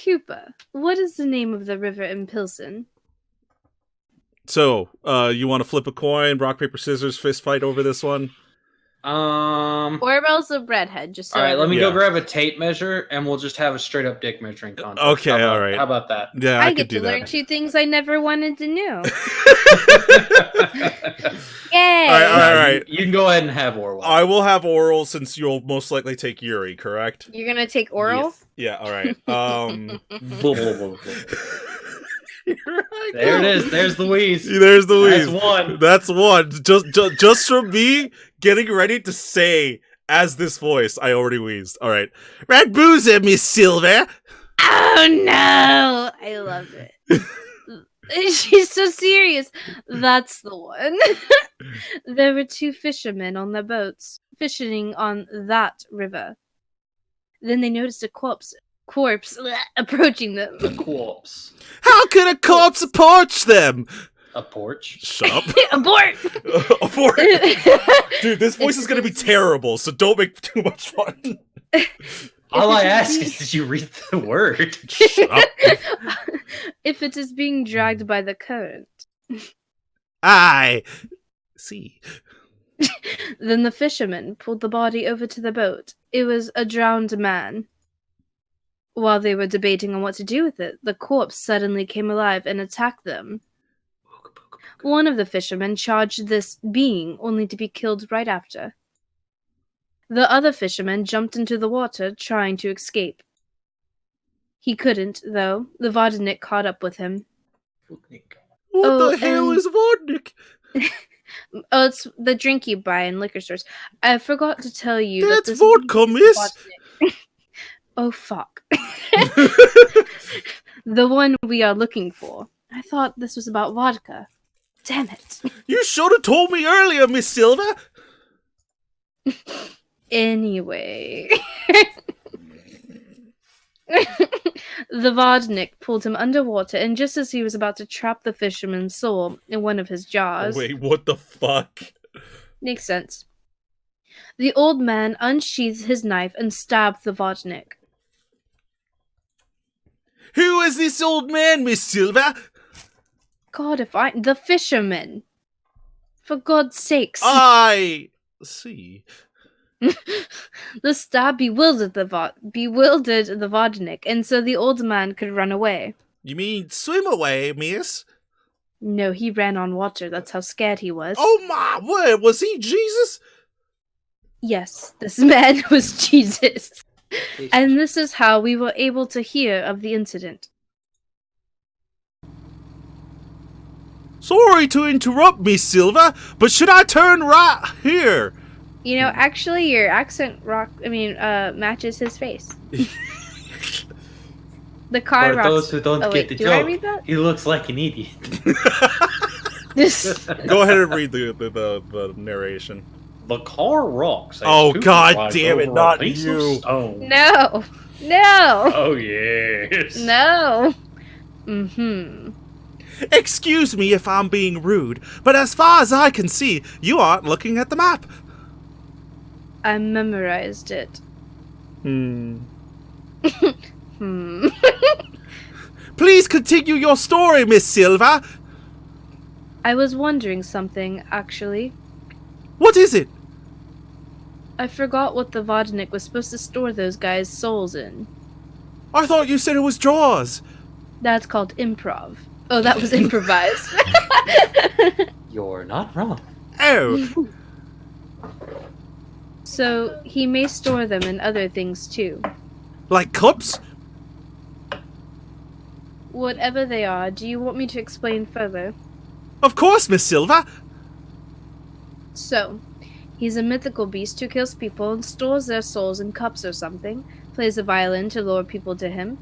Cooper, what is the name of the river in Pilsen? So, you want to flip a coin, rock, paper, scissors, fist fight over this one? Orbel's a redhead, just so Alright, let me Yeah. go grab a tape measure, and we'll just have a straight-up dick measuring contest. Okay, alright. How about that? Yeah, I could get do to learn that. 2 things I never wanted to know. Yay! Alright. You can go ahead and have oral. I will have oral since you'll most likely take Yuri, correct? You're gonna take oral? Yes. Yeah, alright. There it is. There's the wheeze. There's the wheeze. That's one. That's one. Just from me getting ready to say as this voice, I already wheezed. Alright. Red boozer, Miss Silver. Oh no! I love it. She's so serious. That's the one. There were 2 fishermen on their boats, fishing on that river. Then they noticed a corpse approaching them. The corpse. How could a corpse approach them? A porch. Shut up. Abort! Abort. Dude, this voice is gonna be terrible, so don't make too much fun. All I ask is, did you read the word? Shut up. If it is being dragged by the current. I see. Then the fishermen pulled the body over to the boat. It was a drowned man. While they were debating on what to do with it, the corpse suddenly came alive and attacked them. One of the fishermen charged this being, only to be killed right after. The other fisherman jumped into the water, trying to escape. He couldn't, though. The Vodnik caught up with him. What the hell is Vodnik? Oh, it's the drink you buy in liquor stores. I forgot to tell you That's that this vodka, miss. Vodnik. Oh, fuck. The one we are looking for. I thought this was about vodka. Damn it. You should have told me earlier, Miss Silver. Anyway. The Vodnik pulled him underwater, and just as he was about to trap the fisherman's soul in one of his jars... Wait, what the fuck? Makes sense. The old man unsheathed his knife and stabbed the Vodnik. Who is this old man, Miss Silver? God, if I... The fisherman! For God's sakes. I see. The stab bewildered the Vodnik, and so the old man could run away. You mean swim away, miss? No, he ran on water. That's how scared he was. Oh my word, was he Jesus? Yes, this man was Jesus. And this is how we were able to hear of the incident. Sorry to interrupt, Miss Silver, but should I turn right here? You know, actually, your accent matches his face. The car For rocks. those who don't get the do I joke, read that? he looks like an idiot. Go ahead and read the narration. The car rocks. Oh, God damn it, not you. No. No. Oh, yes. No. Mm-hmm. Excuse me if I'm being rude, but as far as I can see, you aren't looking at the map. I memorized it. Hmm. Hmm. Please continue your story, Miss Silver. I was wondering something, actually. What is it? I forgot what the Vodnik was supposed to store those guys' souls in. I thought you said it was Jaws. That's called improv. Oh, that was improvised. You're not wrong. Oh. So, he may store them in other things too. Like cups? Whatever they are, do you want me to explain further? Of course, Miss Silver. So, he's a mythical beast who kills people and stores their souls in cups or something, plays a violin to lure people to him.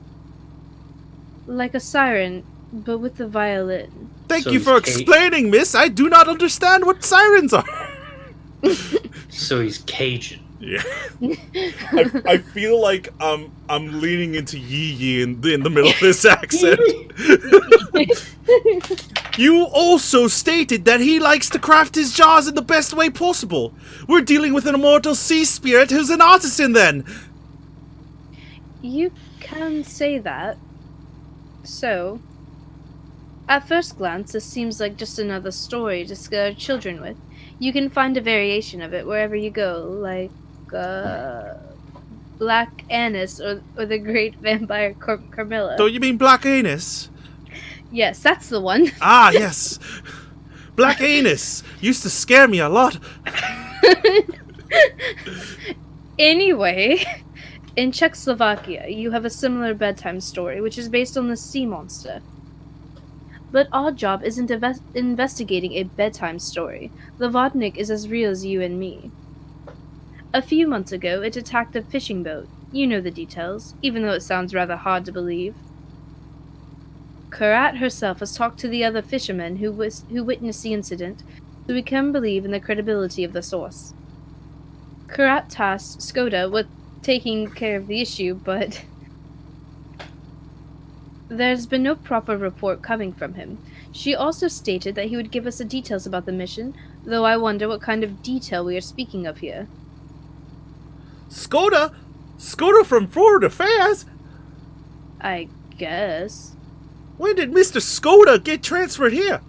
Like a siren, but with the violin. Thank So you he's for Kate. explaining, miss. I do not understand what sirens are. So he's Cajun. Yeah. I feel like I'm leaning into Yee Yee in the middle of this accent. You also stated that he likes to craft his jars in the best way possible. We're dealing with an immortal sea spirit who's an artisan then. You can say that. So, at first glance, this seems like just another story to scare children with. You can find a variation of it wherever you go, like Black Annis or the Great Vampire Carmilla. Don't you mean Black Anus? Yes, that's the one. Ah, yes. Black Anus used to scare me a lot. Anyway, in Czechoslovakia, you have a similar bedtime story, which is based on the sea monster. But our job isn't investigating a bedtime story. The Vodnik is as real as you and me. A few months ago, it attacked a fishing boat. You know the details, even though it sounds rather hard to believe. Karat herself has talked to the other fishermen who witnessed the incident, so we can believe in the credibility of the source. Karat tasked Skoda with taking care of the issue, but there's been no proper report coming from him. She also stated that he would give us the details about the mission, though I wonder what kind of detail we are speaking of here. Skoda? Skoda from Forward Affairs? I guess. When did Mr. Skoda get transferred here?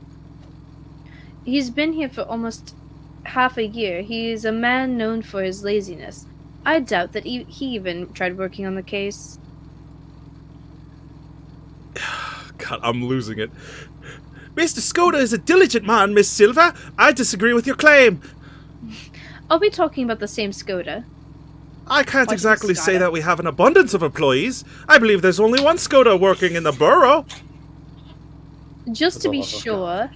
He's been here for almost half a year. He is a man known for his laziness. I doubt that he even tried working on the case. God, I'm losing it. Mr. Skoda is a diligent man, Miss Silva. I disagree with your claim. Are we talking about the same Skoda? I can't Or exactly say Skoda? that we have an abundance of employees. I believe there's only one Skoda working in the borough. Just to be sure,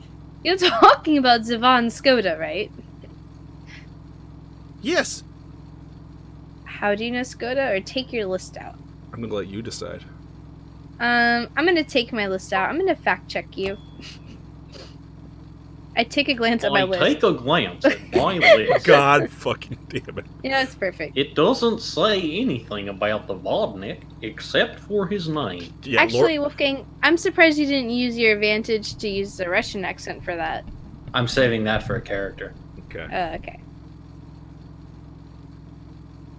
you're talking about Zivan Skoda, right? Yes. How do you know Skoda, or take your list out? I'm gonna let you decide. I'm gonna take my list out. I'm gonna fact check you. I take a glance at my list. Take a glance at my list. God fucking damn it. Yeah, it's perfect. It doesn't say anything about the Vodnik except for his name. Yeah, Actually, Wolfgang, I'm surprised you didn't use your advantage to use the Russian accent for that. I'm saving that for a character. Okay. Okay.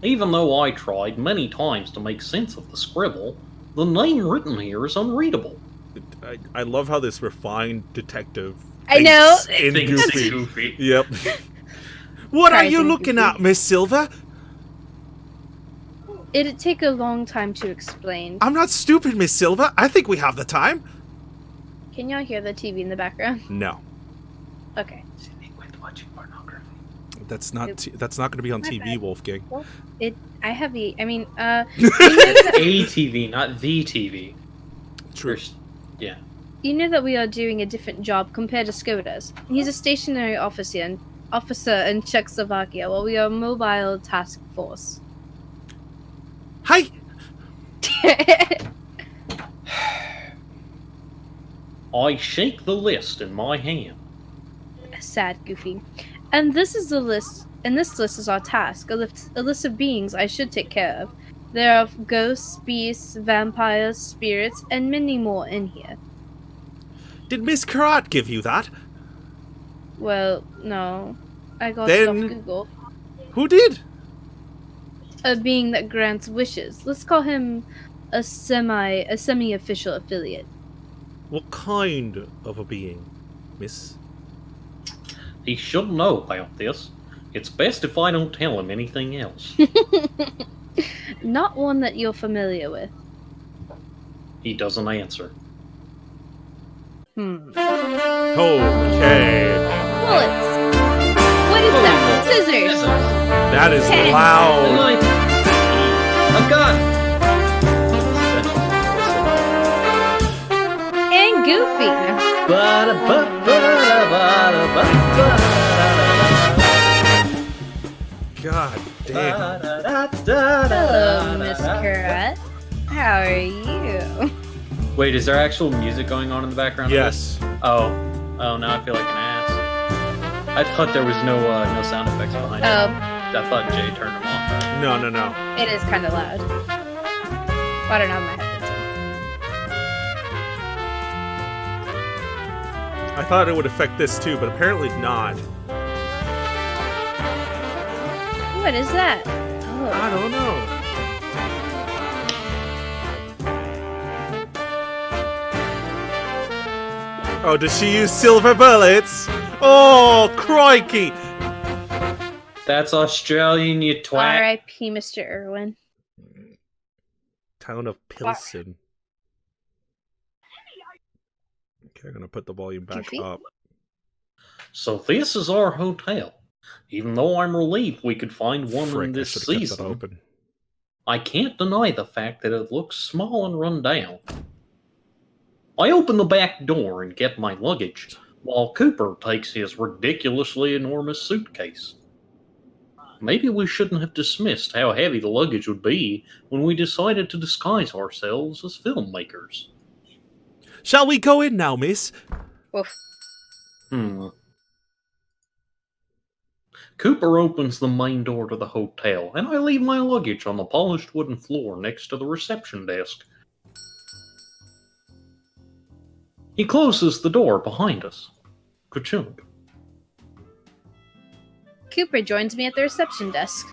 Even though I tried many times to make sense of the scribble, the name written here is unreadable. I love how this refined detective I know. thinks in Things Goofy. goofy. Yep. What are Cries you in looking Goofy. at, Miss Silva? It'd take a long time to explain. I'm not stupid, Miss Silva. I think we have the time. Can y'all hear the TV in the background? No. Okay. Quit watching pornography. That's not going to be on My TV, bad. Wolfgang. I have the. I mean, A TV, not the TV. True. Yeah. you know that we are doing a different job compared to Skoda's. He's a stationary officer in Czechoslovakia, while we are a mobile task force. Hi. I shake the list in my hand. Sad Goofy. And this is the list. And this list is our task. A list of beings I should take care of. There are ghosts, beasts, vampires, spirits, and many more in here. Did Miss Karat give you that? Well, no. I got it off Then- Google. Who did? A being that grants wishes. Let's call him a semi-official affiliate. What kind of a being, Miss? He should know about this. It's best if I don't tell him anything else. Not one that you're familiar with. He doesn't answer. Hmm. Okay. Bullets. What is that? Scissors. That is Pen. loud. A gun! And Goofy. God damn. Hello, Miss Karat. How are you? Wait, is there actual music going on in the background? Yes. Oh, now I feel like an ass. I thought there was no sound effects behind it. Oh, I thought Jay turned them off. No. it is kind of loud. I don't know my headphones. I thought it would affect this too, but apparently not. What is that? I Oh, don't know. Oh, did she use silver bullets? Oh, crikey! That's Australian, you twat. R.I.P. Mr. Irwin. Town of Pilsen. Okay, I'm gonna put the volume back Goofy? up. So this is our hotel. Even though I'm relieved we could find one Frick, in I this should have kept that season, open. I can't deny the fact that it looks small and run down. I open the back door and get my luggage, while Cooper takes his ridiculously enormous suitcase. Maybe we shouldn't have dismissed how heavy the luggage would be when we decided to disguise ourselves as filmmakers. Shall we go in now, miss? Woof. Cooper opens the main door to the hotel, and I leave my luggage on the polished wooden floor next to the reception desk. He closes the door behind us. Ka-chunk. Cooper joins me at the reception desk.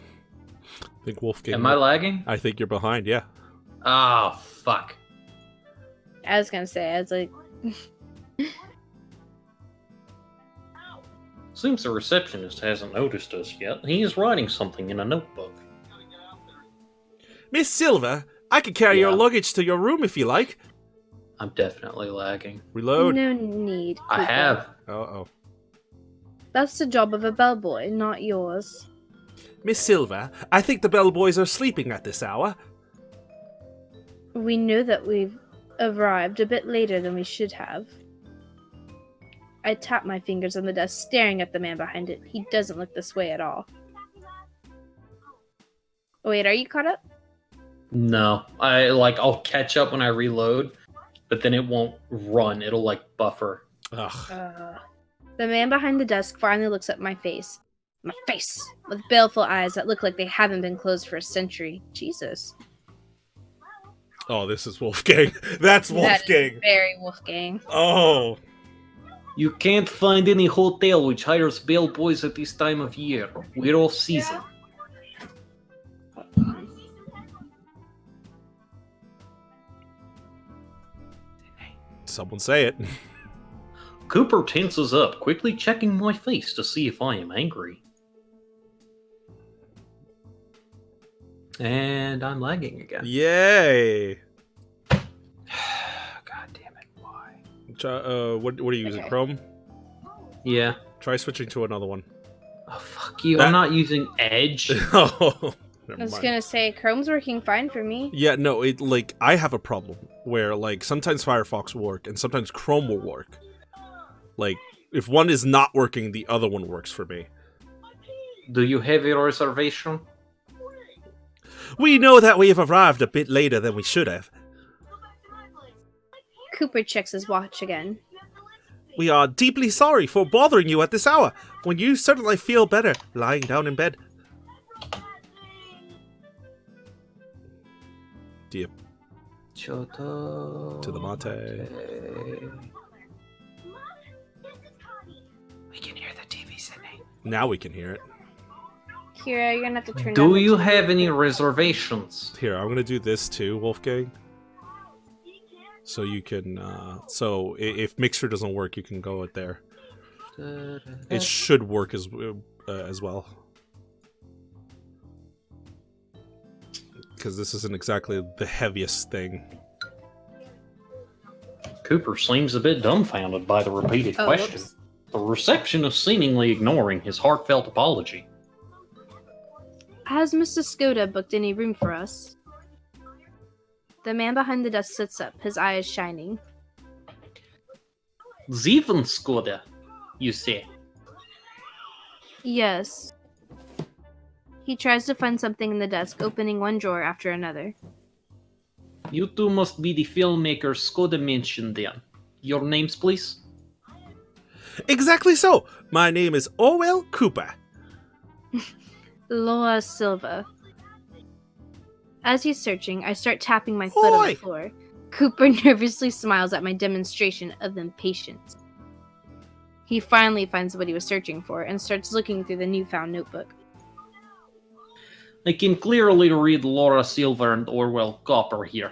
I think Wolfgang. Am I lagging? I think you're behind, yeah. Ah, fuck. I was gonna say, I was like, Seems the receptionist hasn't noticed us yet. He is writing something in a notebook. Miss Silver, I can carry your Yeah. luggage to your room if you like. I'm definitely lagging. Reload. no need. I Cooper. have. Uh-oh. That's the job of a bellboy, not yours. Miss Silver, I think the bellboys are sleeping at this hour. We know that we've arrived a bit later than we should have. I tap my fingers on the desk, staring at the man behind it. He doesn't look this way at all. Wait, are you caught up? No. I'll catch up when I reload, but then it won't run. It'll, buffer. Ugh. The man behind the desk finally looks at my face. My face! With baleful eyes that look like they haven't been closed for a century. Jesus. Oh, this is Wolfgang. That's That is Wolfgang. very Wolfgang. Oh. You can't find any hotel which hires bellboys at this time of year. We're off season. Someone say it. Cooper tenses up, quickly checking my face to see if I am angry. And I'm lagging again. Yay. God damn it, why? What are you using, Okay. Chrome? Yeah. Try switching to another one. Oh, fuck you. I'm not using Edge. Oh, I never was mind. gonna say, Chrome's working fine for me. Yeah, no, I have a problem where, sometimes Firefox will work and sometimes Chrome will work. If one is not working, the other one works for me. Do you have a reservation? We know that we have arrived a bit later than we should have. Cooper checks his watch again. We are deeply sorry for bothering you at this hour, when you certainly feel better lying down in bed. Dear Choto. to the mate. We can hear the TV singing. Now we can hear it. Kira, you're gonna have to turn down Do the you TV. have any reservations? Here, I'm gonna do this too, Wolfgang. So you can, if Mixer doesn't work, you can go out there. It should work as well. Because this isn't exactly the heaviest thing. Cooper seems a bit dumbfounded by the repeated Oh, question. whoops. The receptionist seemingly ignoring his heartfelt apology. Has Mr. Skoda booked any room for us? The man behind the desk sits up, his eyes shining. Zeven Skoda, you say? Yes. He tries to find something in the desk, opening one drawer after another. You two must be the filmmaker Skoda mentioned then. Your names, please? Exactly so! My name is Orwell Cooper. Laura Silva. As he's searching, I start tapping my foot on Oi! the floor. Cooper nervously smiles at my demonstration of impatience. He finally finds what he was searching for and starts looking through the newfound notebook. I can clearly read Laura Silver and Orwell Copper here.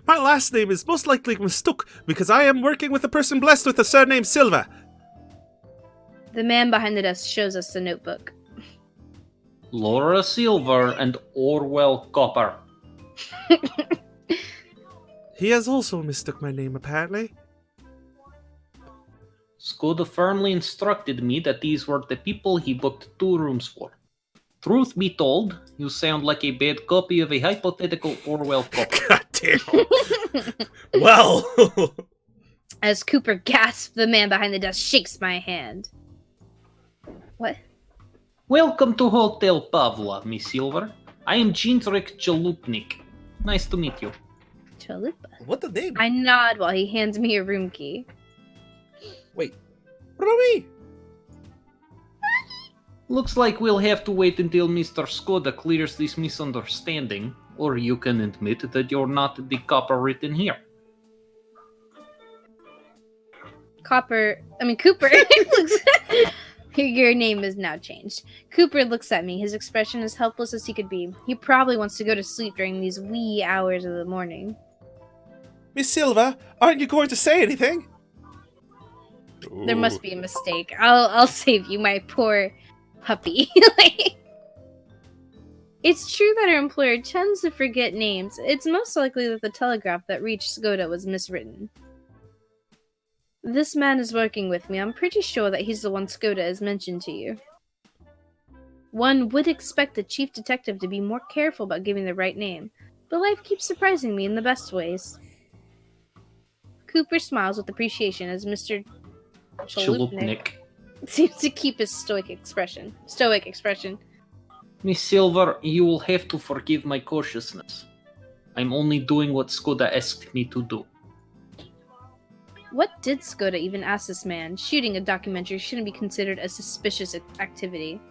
My last name is most likely mistook, because I am working with a person blessed with the surname Silva. The man behind the desk shows us the notebook. Laura Silver and Orwell Copper. He has also mistook my name, apparently. Skoda firmly instructed me that these were the people he booked 2 rooms for. Truth be told, you sound like a bad copy of a hypothetical Orwell Copper. God damn. Well. As Cooper gasps, the man behind the desk shakes my hand. What? Welcome to Hotel Pavla, Miss Silver. I am Jindrik Jalupnik. Nice to meet you. Chalupa. What the name? I nod while he hands me a room key. Wait. What about me? Looks like we'll have to wait until Mr. Skoda clears this misunderstanding, or you can admit that you're not the copper written here. Cooper. Your name is now changed. Cooper looks at me, his expression as helpless as he could be. He probably wants to go to sleep during these wee hours of the morning. Miss Silva, aren't you going to say anything? There must be a mistake. I'll save you, my poor puppy. It's true that our employer tends to forget names. It's most likely that the telegraph that reached Skoda was miswritten. This man is working with me. I'm pretty sure that he's the one Skoda has mentioned to you. One would expect the chief detective to be more careful about giving the right name, but life keeps surprising me in the best ways. Cooper smiles with appreciation as Mr. Chalupnik seems to keep his stoic expression. Miss Silver, you will have to forgive my cautiousness. I'm only doing what Skoda asked me to do. What did Skoda even ask this man? Shooting a documentary shouldn't be considered a suspicious activity.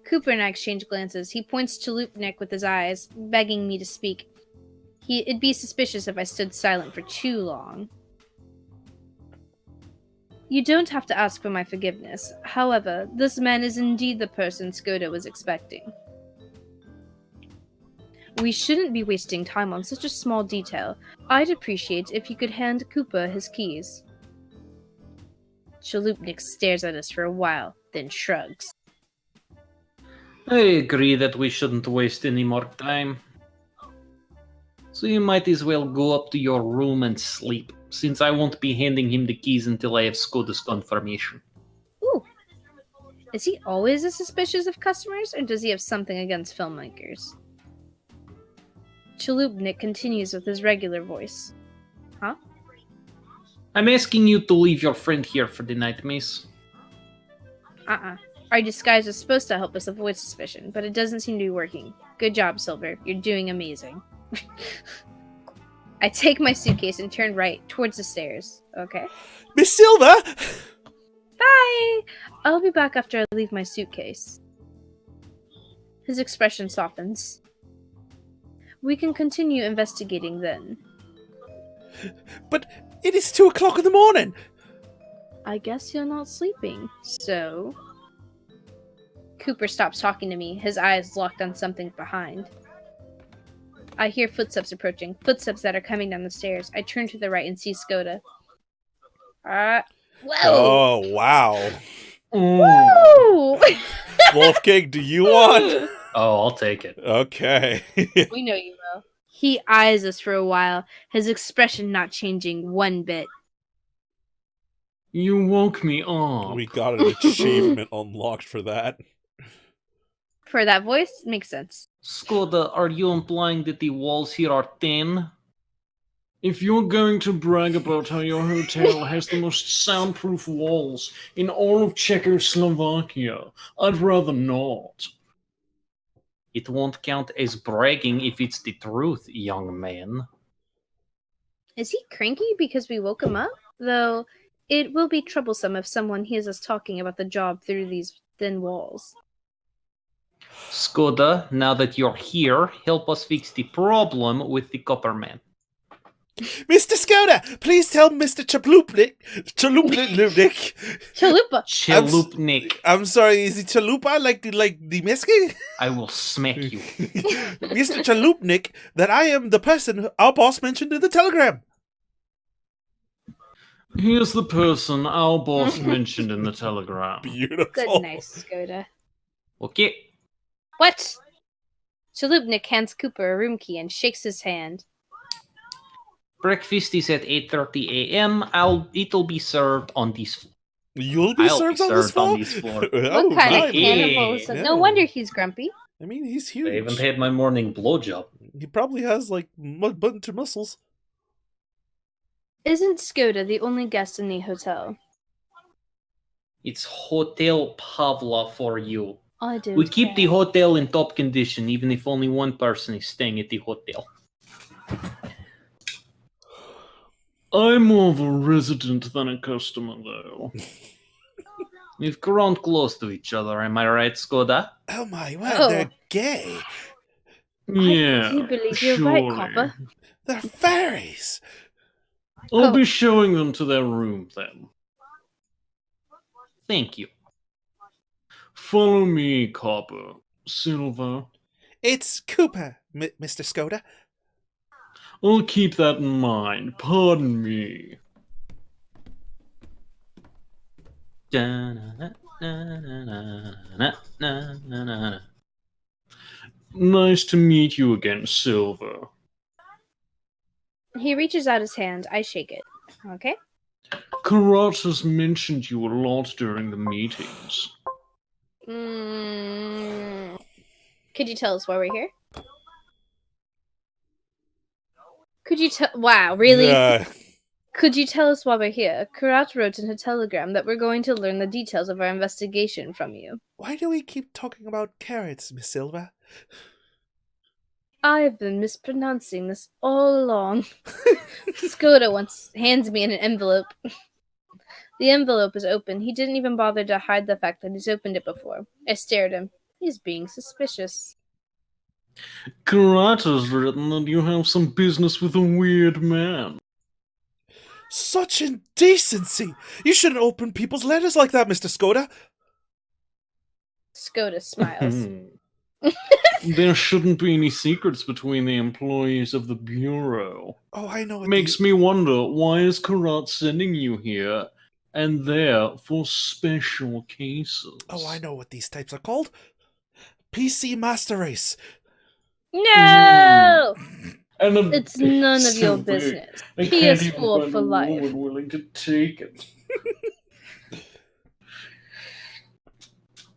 Cooper and I exchange glances. He points to Lupnik with his eyes, begging me to speak. It'd be suspicious if I stood silent for too long. You don't have to ask for my forgiveness. However, this man is indeed the person Skoda was expecting. We shouldn't be wasting time on such a small detail. I'd appreciate if you could hand Cooper his keys. Chalupnik stares at us for a while, then shrugs. I agree that we shouldn't waste any more time. So you might as well go up to your room and sleep, since I won't be handing him the keys until I have Skoda's confirmation. Ooh. Is he always as suspicious of customers, or does he have something against filmmakers? Chalupnik continues with his regular voice. Huh? I'm asking you to leave your friend here for the night, miss. Our disguise is supposed to help us avoid suspicion, but it doesn't seem to be working. Good job, Silver. You're doing amazing. I take my suitcase and turn right towards the stairs. Okay. Miss Silva! Bye! I'll be back after I leave my suitcase. His expression softens. We can continue investigating then. But it is 2 o'clock in the morning! I guess you're not sleeping, so... Cooper stops talking to me, his eyes locked on something behind. I hear footsteps approaching, footsteps that are coming down the stairs. I turn to the right and see Skoda. Whoa! Oh, wow. Woo! Wolfgang, do you want? Oh, I'll take it. Okay. We know you will. He eyes us for a while, his expression not changing one bit. You woke me up. We got an achievement unlocked for that. For that voice, makes sense. Skoda, are you implying that the walls here are thin? If you're going to brag about how your hotel has the most soundproof walls in all of Czechoslovakia, I'd rather not. It won't count as bragging if it's the truth, young man. Is he cranky because we woke him up? Though, it will be troublesome if someone hears us talking about the job through these thin walls. Skoda, now that you're here, help us fix the problem with the copper man. Mr. Skoda, please tell Mr. Chalupnik. Chalupa. Chalupnik. I'm sorry, is it Chalupa like the Meski? I will smack you. Mr. Chalupnik, that I am the person our boss mentioned in the telegram. Here's the person our boss mentioned in the telegram. Beautiful. Good, nice, Skoda. Okay. What? Chalupnik hands Cooper a room key and shakes his hand. Breakfast is at 8:30 a.m. It'll be served on this floor. You'll be served on this floor? Oh, What kind my. of cannibal is that? Yeah. No wonder he's grumpy. I mean, he's I huge. haven't had my morning blowjob. He probably has, like, bunch of muscles. Isn't Skoda the only guest in the hotel? It's Hotel Pavla for you. I do. We keep the hotel in top condition, even if only one person is staying at the hotel. I'm more of a resident than a customer, though. We've grown close to each other, am I right, Skoda? Oh my word, they're gay. Yeah, I do believe surely. you're right, Copper. They're fairies. I'll be showing them to their room, then. Thank you. Follow me, Copper. Silver. It's Cooper, Mr. Skoda. I'll keep that in mind. Pardon me. Nice to meet you again, Silver. He reaches out his hand. I shake it. Okay. Karat has mentioned you a lot during the meetings. Could you tell us why we're here? Could you tell? Wow, really? Could you tell us why we're here? Karat wrote in a telegram that we're going to learn the details of our investigation from you. Why do we keep talking about carrots, Miss Silva? I've been mispronouncing this all along. Skoda once hands me an envelope. The envelope is open. He didn't even bother to hide the fact that he's opened it before. I stared at him. He's being suspicious. Karat has written that you have some business with a weird man. Such indecency! You shouldn't open people's letters like that, Mr. Skoda. Skoda smiles. There shouldn't be any secrets between the employees of the Bureau. Oh, I know. Makes me wonder, why is Karat sending you here and there for special cases? Oh, I know what these types are called. PC Master Race. No! And It's none of your big. business. I can't even PS4 find for a life. woman willing to take it.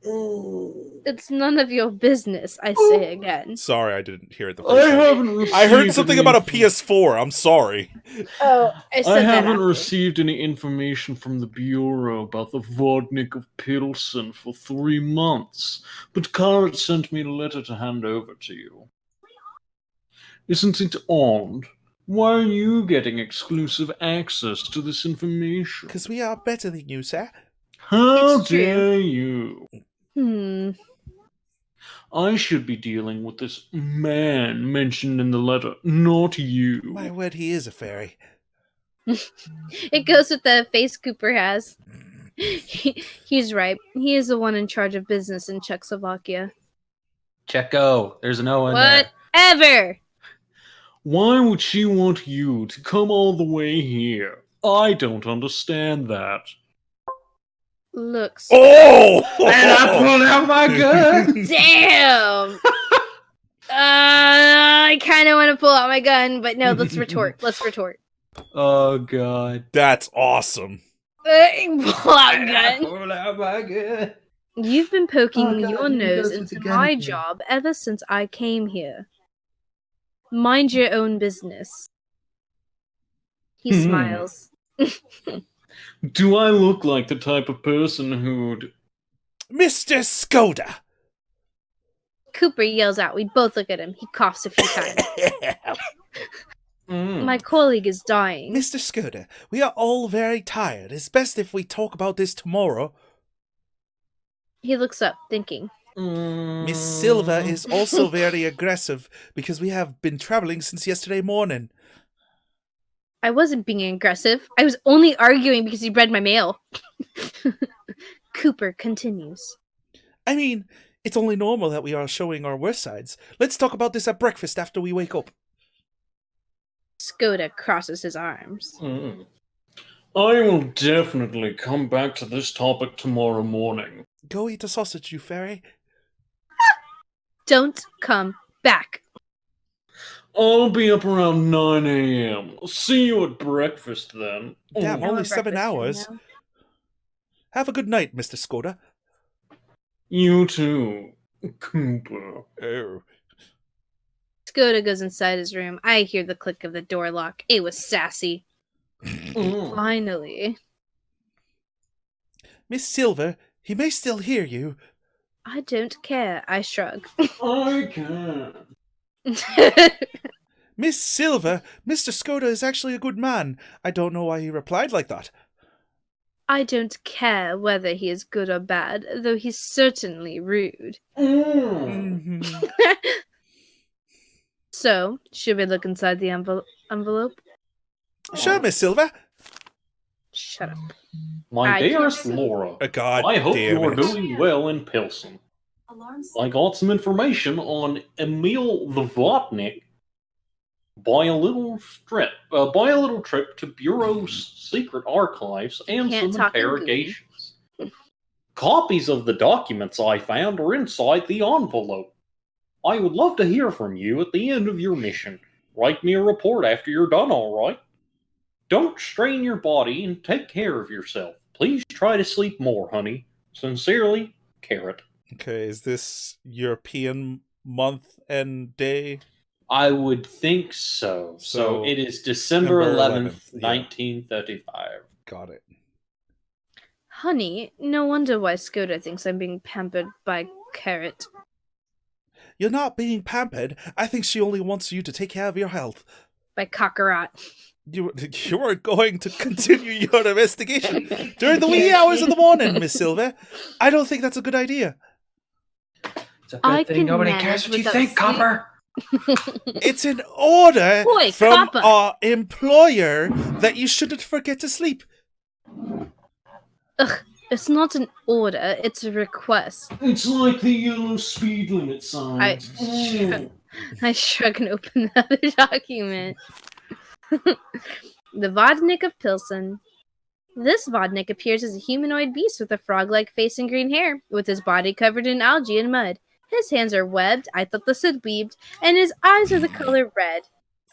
It's none of your business, I say again. Sorry, I didn't hear it the first time. I heard something about a PS4. I'm sorry. Oh, I haven't received any information from the Bureau about the Vodnik of Pilsen for 3 months, but Karat sent me a letter to hand over to you. Isn't it odd? Why are you getting exclusive access to this information? Because we are better than you, sir. How It's true. dare you? I should be dealing with this man mentioned in the letter, not you. My word, he is a fairy. It goes with the face Cooper has. He's right. He is the one in charge of business in Czechoslovakia. Checo, there's an O in there. Whatever! Why would she want you to come all the way here? I don't understand that. Looks. Oh! And I pulled out my gun! Damn! I kind of want to pull out my gun, but no, let's retort. Let's retort. Oh, God. That's awesome. Pull out gun. Pull out my gun. You've been poking Oh, God, your he nose goes with the into gun my again. job ever since I came here. Mind your own business. He smiles. Do I look like the type of person who'd... Mr. Skoda! Cooper yells out. We both look at him. He coughs a few times. My colleague is dying. Mr. Skoda, we are all very tired. It's best if we talk about this tomorrow. He looks up, thinking. Miss Silva is also very aggressive because we have been traveling since yesterday morning. I wasn't being aggressive. I was only arguing because you read my mail. Cooper continues. I mean, it's only normal that we are showing our worst sides. Let's talk about this at breakfast after we wake up. Skoda crosses his arms. I will definitely come back to this topic tomorrow morning. Go eat a sausage, you fairy. Don't come back. I'll be up around 9 a.m. See you at breakfast then. Damn, Now only we're 7 breakfasting hours. now. Have a good night, Mr. Skoda. You too, Cooper. Oh. Skoda goes inside his room. I hear the click of the door lock. It was sassy. Finally. Miss Silver, he may still hear you. I don't care. I shrug. I can. Miss Silver, Mr. Skoda is actually a good man. I don't know why he replied like that. I don't care whether he is good or bad, though he's certainly rude. Mhm. So, should we look inside the envelope? Sure, Miss Silver. Shut up. My I can't dearest see. Laura, God I hope damn you're it. doing well in Pilsen. I got some information on Emil the Vodnik. Buy a little trip to Bureau's secret archives and Can't some talk in interrogations. Copies of the documents I found are inside the envelope. I would love to hear from you at the end of your mission. Write me a report after you're done, all right? Don't strain your body and take care of yourself. Please try to sleep more, honey. Sincerely, Carrot. Okay, is this European month and day? I would think so. So it is December December 11th, 11th, yeah. 1935. Got it. Honey, no wonder why Skoda thinks I'm being pampered by Carrot. You're not being pampered. I think she only wants you to take care of your health. By Kakarot. You are going to continue your investigation during the wee hours of the morning, Miss Silver. I don't think that's a good idea. It's a good I thing can nobody manage cares what you without think, sleep. Copper. It's an order Boy, from Copper. our employer that you shouldn't forget to sleep. Ugh, it's not an order, it's a request. It's like the yellow speed limit sign. I shrug and open the other document. The Vodnik of Pilsen. This Vodnik appears as a humanoid beast with a frog-like face and green hair, with his body covered in algae and mud. His hands are webbed, I thought this had weaved, and his eyes are the color red.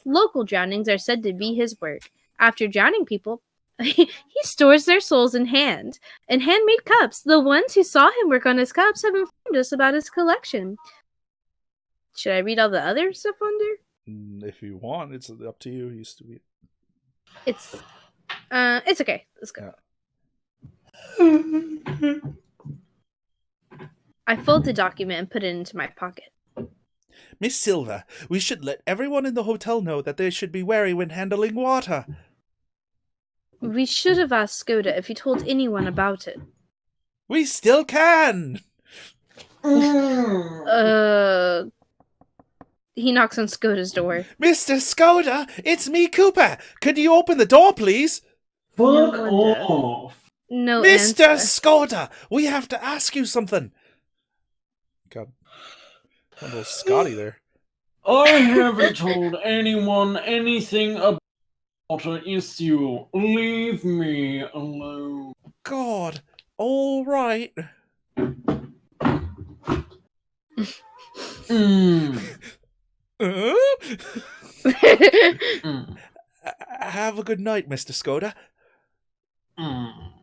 Local drownings are said to be his work. After drowning people, he stores their souls in handmade cups. The ones who saw him work on his cups have informed us about his collection. Should I read all the other stuff on there? If you want, it's up to you. It used to be. It's okay. Let's go. I fold the document and put it into my pocket. Miss Silver, we should let everyone in the hotel know that they should be wary when handling water. We should have asked Skoda if he told anyone about it. We still can! He knocks on Skoda's door. Mr. Skoda, it's me, Cooper. Could you open the door, please? Fuck No wonder. off! No Mr. answer. Skoda, we have to ask you something. God, a little Scotty there. I haven't told anyone anything about an issue. Leave me alone. God, all right. Have a good night, Mr. Skoda.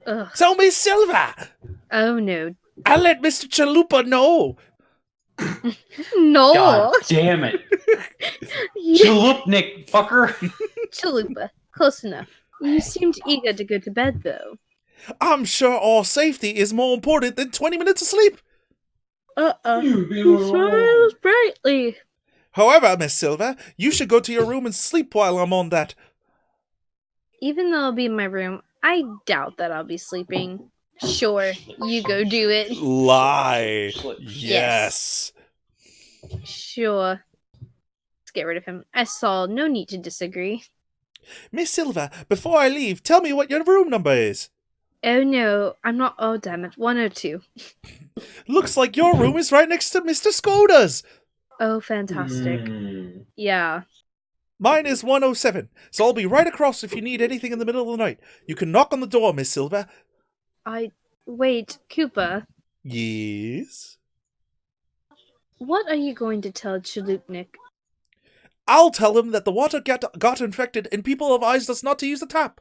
Ugh. So, Miss Silver, Oh no. I'll let Mr. Chalupa know. No. God damn it. Chalupnik, fucker. Chalupa. Close enough. You seemed eager to go to bed, though. I'm sure our safety is more important than 20 minutes of sleep. You He be smiles brightly. However, Miss Silver, you should go to your room and sleep while I'm on that. Even though I'll be in my room, I doubt that I'll be sleeping. Sure, you go do it. Lie. Yes. Sure. Let's get rid of him. I saw no need to disagree. Miss Silver, before I leave, tell me what your room number is. Oh no, I'm not. Oh damn it, 102. Looks like your room is right next to Mr. Skoda's. Oh, fantastic. Hmm. Yeah. Mine is 107, so I'll be right across if you need anything in the middle of the night. You can knock on the door, Miss Silver. Wait, Cooper. Yes? What are you going to tell Chalupnik? I'll tell him that the water got infected and people advised us not to use the tap.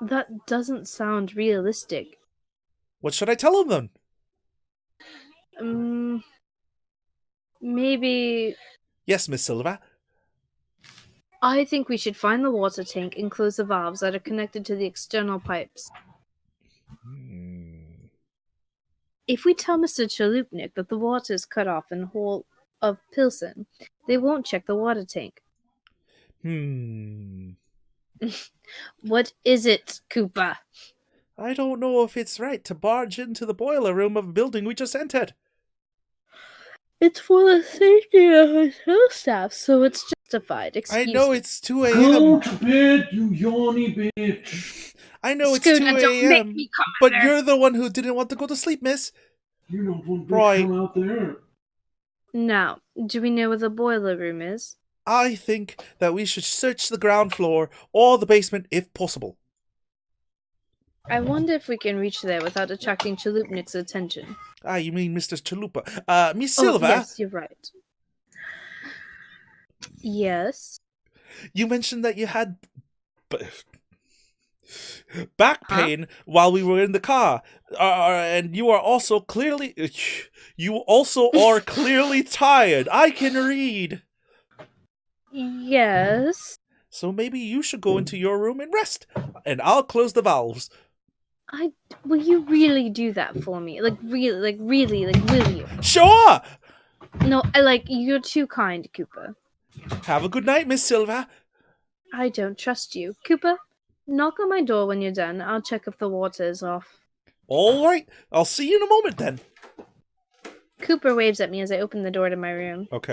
That doesn't sound realistic. What should I tell him then? Maybe. Yes, Miss Silver. I think we should find the water tank and close the valves that are connected to the external pipes. If we tell Mr. Chalupnik that the water is cut off in the whole of Pilsen, they won't check the water tank. What is it, Cooper? I don't know if it's right to barge into the boiler room of a building we just entered. It's for the safety of hotel staff, so it's justified. I know it's 2 a.m. Go to bed, you yawny bitch. I know it's Scooter, 2 don't make a.m. me come But there. you're the one who didn't want to go to sleep, miss. You don't want Right. to come out there. Now, do we know where the boiler room is? I think that we should search the ground floor or the basement if possible. I wonder if we can reach there without attracting Chalupnik's attention. Ah, you mean Mr. Chalupa. Miss Silver, Oh, yes, you're right. Yes. you mentioned that you had back pain while we were in the car. And you are also clearly... You also are clearly tired. I can read. Yes. So maybe you should go into your room and rest. And I'll close the valves. Will you really do that for me? Will you? Sure! No, you're too kind, Cooper. Have a good night, Miss Silver. I don't trust you. Cooper, knock on my door when you're done. I'll check if the water is off. All right. I'll see you in a moment then. Cooper waves at me as I open the door to my room. Okay.